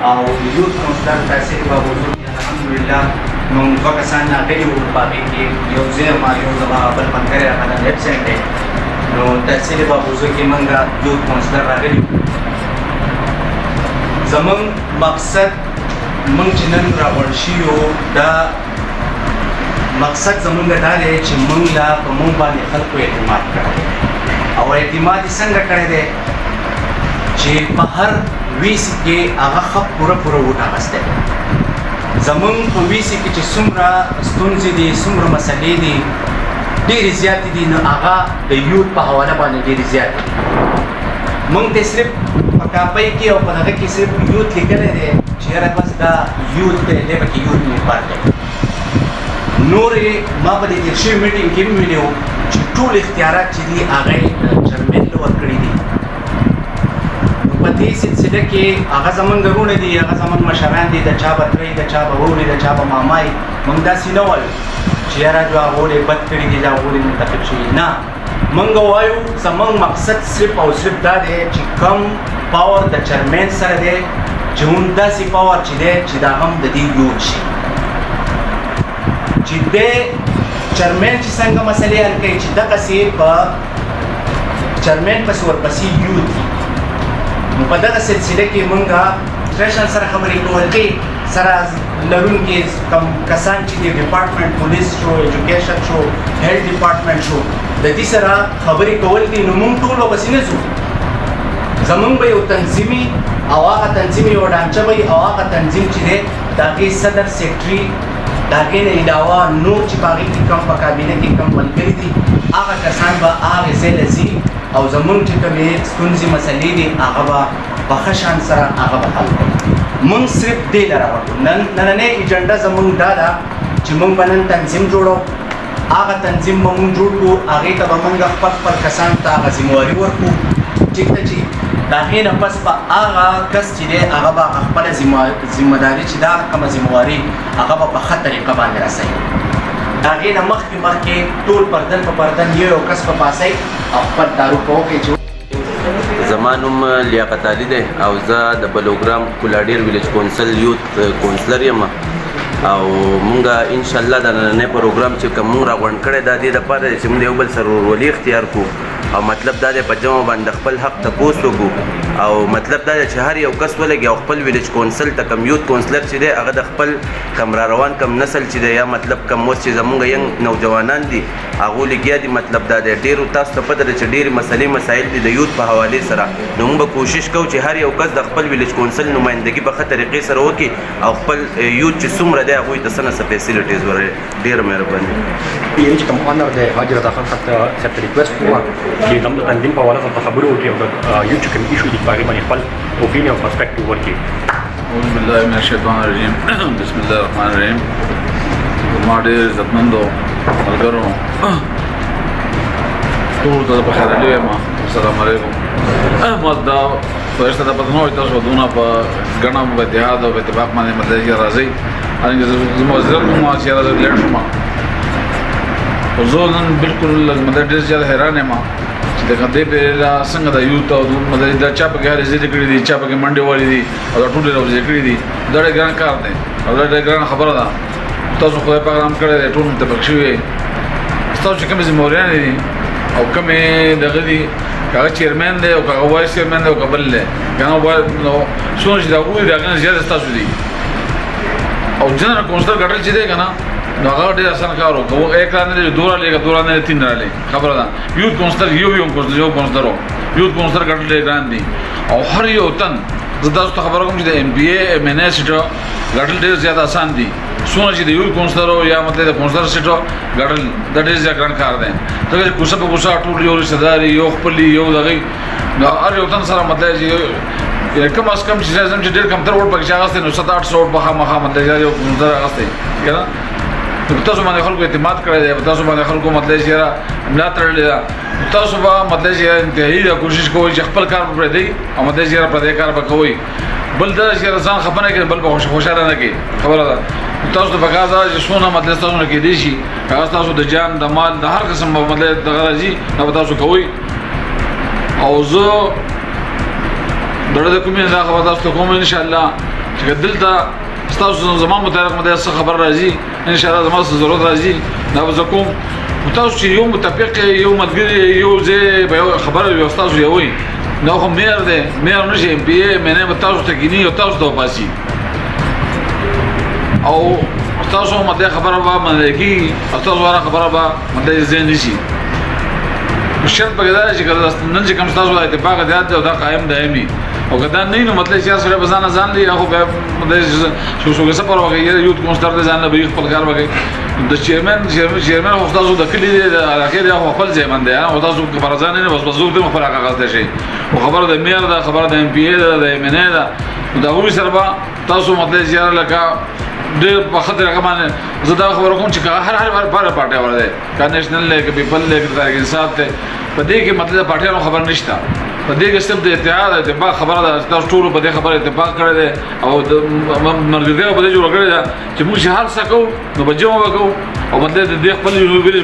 او یوت کونسلر تحصیل بابوزو الحمدلله موږ دوه کسان راغلي وو په هغې کې یو زیرما یو زما بل ملګری هغه ایبسنټ دی نو تحصیل بابوزو کې موږ یوت کونسلر راغلي وو زموږ مقصد موږ چې نن راوړ شوي یو دا مقصد زموږ دا دی چې موږ لا په موږ باندې خلکو اعتماد کړی او اعتماد یې څنګه کړی دی چې په هر ویسي کې هغه ښه پوره ووټ اخیستی زموږ په ویسي کې چې څومره ستونزې دي څومره مسلې دي ډېرې زیاتې دي نو هغه د یوت په حواله باندې ډېرې زیاتې دي موږ ته صرف په کاپۍ کې او په هغه کې صرف یوت لیکلی دی چې یاره بس دا یوت دی دی پکې یوت محور دی نورې ما په دې تېر شوي میټینګ کې هم ویلي وو چې ټول اختیارات چې دي هغه یې چیرمین ته ورکړي دي په دې سلسله کې هغه زموږ ورونه دي هغه زموږ مشران دي د چا به ترې د چا به ورور د چا به مامای موږ داسې نه وایو چې یاره جو هغو یې بد کړي دي دا هغو یې منتخب شوي نه موږ وایو زموږ مقصد صرف او صرف دا دی چې کم پاور د چیرمین سره دی چې موږ داسې پاور چې دی چې دا هم د دې یوت شي چې دی چیرمین چې څنګه مسلې حل کوي چې دغسې په چیرمین پسې ورپسې یوت دي نو په دغه سلسله کې موږ ټریشن سره خبرې کول کې سره لرونکي کم کسان چې دي ډپارټمنټ پولیس شو ایجوکیشن شو هیلث ډپارټمنټ شو د دې سره خبرې کول دي نو موږ ټول وبسې نه ځو زموږ به یو تنظیمي او هغه تنظیمي یو ډانچه به او هغه تنظیم چې دی د هغې صدر سیکرټري د هغې نه علاوه نور چې په هغې کې کم په کابینه کې کم ملګري دي هغه کسان به هغې ځای له ځي او زموږ چې کومې ستونزې مسلې دي هغه به په ښه شان سره هغه به حل کړي موږ صرف دې له راوړو نننۍ ایجنډه زموږ دا ده چې موږ به نن تنظیم جوړو هغه تنظیم به موږ جوړ کړو هغې ته به موږ خپل کسانو ته هغه ذمهواري ورکړو ټیک ده چې د هغې نه پس به هغه کس چې دی هغه به خپله ذمهداري چې دا کومه ذمهواري هغه به په ښه طریقه باندې رسوي د هغې نه مخکې ټول پردن په پردن یو کس په پاسئ او خپل تعارف وکړئ چې زما نوم لیاقت علي دی او زه د بلوګرام کولاډیر ویلیج کونسل یوت کونسلر یم او مونږه ان شاء الله د نننۍ پروګرام چې کوم مونږ راغونډ کړی دا دې دپاره چې مونږ د یو بل سره ورورولي اختیار کړو او مطلب دا دی په جمع باندې خپل حق تپوس وکړو او مطلب دا دی چې هر یو کس ولګي او خپل ویلیج کونسل ته کم یوت کونسلر چې دی هغه د خپل کم را روان کم نسل چې دی یا مطلب کم اوس چې زمونږ ینګ نوجوانان دي هغو لګیا دي مطلب دا دی ډېرو تاسو ته پته ده چې ډېرې مسلې مسایل دي د یوت په حوالې سره نو موږ به کوشش کوو چې هر یو کس د خپل ویلیج کونسل نمایندګي په ښه طریقې سره وکړي او خپل یوت چې څومره دی هغوی ته څه نه څه فیسیلیټیز ورکړي ډېره مهرباني یعنې چې کوم آنر دی حاجي رضا خان صاحب ته ریکویسټ وکړه چې زموږ د تنظیم په حواله سره خبرې وکړي او د یوت چې کوم ایشو دي په هغې باندې خپل اوپینین او پرسپیکټیو ورکړي. اعوذ بالله من الشیطان الرجیم بسم الله الرحمن الرحیم زما ډېر عزتمندو ملګرو ټولو ته په خیر علی یم السلام علیکم ما دا فرشته ته پته نه وایي تاسو دونه په ګڼه په اتحاد او اتفاق باندې مطلب چې راځئ زما وزیرت کوم چې راځئ لیډ شوم خو زه نن بالکل مطلب ډېر زیات حیران یم چې د دې پرېله څنګه د یوت او مطلب دا چا پکې هرې ضد کړي دي چا پکې منډې والي دي او دا ټول یې راوځي کړي دي دا ډېر ګران کار دی او دا ډېر ګرانه خبره ده تاسو خدای پاک رحم کړی دی ټول متفق شوي ستاسو چې کومې ذمهوریانې دي او کومې دغه دي هغه چیرمین دی او هغه وایس چیرمین دی او که بل دی که نه نو څومره چې د هغوی د هغې نه زیاته ستاسو دي او جنرال کونسلر ګټل چې دی که نه نو هغه ډېر اسان کار و که ایک رانه دی دو رالی که دو رانه دی تین رالی خبره ده یوت کونسلر یو کونسلر و یوت کونسلر ګټل ډېر ګران دي او هر یو تن زه تاسو ته خبره کوم چې د ایم بي اے ایم این اے سیټو ګټل ډېر زیات اسان دي څومره چې د یوت کونسلر یا مطلب د کونسلر سیټو ګټل دا ډېر زیات ګران کار دی ځکه چې کوڅه په کوڅه ټول یو رشته دار یو خپل یو دغه نو هر یو تن سره مطلب چې کم از کم چې زم چې ډېر کمتر ووټ پکې اخیستی نو 700-800 ووټ به خامخا مطلب یو کونسلر اخیستی که نه په تاسو باندې خلکو اعتماد کړی دی په تاسو باندې خلکو مطلب چې یاره ملا تړلې ده تاسو به مطلب چې انتهایي دا کوشش کوئ چې خپل کار به پرېږدئ او مطلب چې یاره پردی کار به کوئ بل دا چې یاره ځان خفه نه کړي بل به خوشحاله نه کړي خبره ده تاسو ته پکار ده چې څونه مطلب تاسو نه کېدی شي هغه تاسو د جان د مال د هر قسم مطلب دغه راځي دا به تاسو کوئ او زه دړه د کومې دا خبره تاسو ته کوم انشاءالله چې دلته تاسو زما متعلق مده څه خبر راځي ان شاء الله زما څه ضرورت راځي دا به کوم تاسو چې یو متفق یو مدګری یو ځای به خبر یو تاسو یو وي نو خو مېر دې مېر نشي ام پی ای مې نه تاسو ته کینی او تاسو ته باسي او تاسو مده خبره به ملکی او تاسو ورا خبره به مده زین نشي شرط په دا چې کله نن چې کوم تاسو د اتفاق د یاد او دا قائم دایمي او کدا نه نو مطلب چې سره بزانه ځان لري هغه به مده شو سفر وغیره یو کوم ستاره ځان نه به خپل کار وکړي د چیرمن او تاسو د کلی د علاقې د خپل ځای باندې او تاسو فرضان نه بس بزور ته خپل کاغذ ته شي او خبره د میر دا خبره د ام پی ای دا د ام ان ای دا دا وې سره تاسو مطلب چې لکه د په خاطر هغه باندې زدا خبره کوم چې هر بار پارټي ورده کا نېشنل لیګ پیپل لیګ د انصاف ته په دې کې مطلب پارټیانو خبر نشته په دې کې صرف د اتحاد اتفاق خبره ده تاسو ټول په دې خبره اتفاق کړی دی او د مرګ په دې جوړ کړی دی چې موږ هر څه کوو نو بجو وکړو او مطلب د خپل ویلې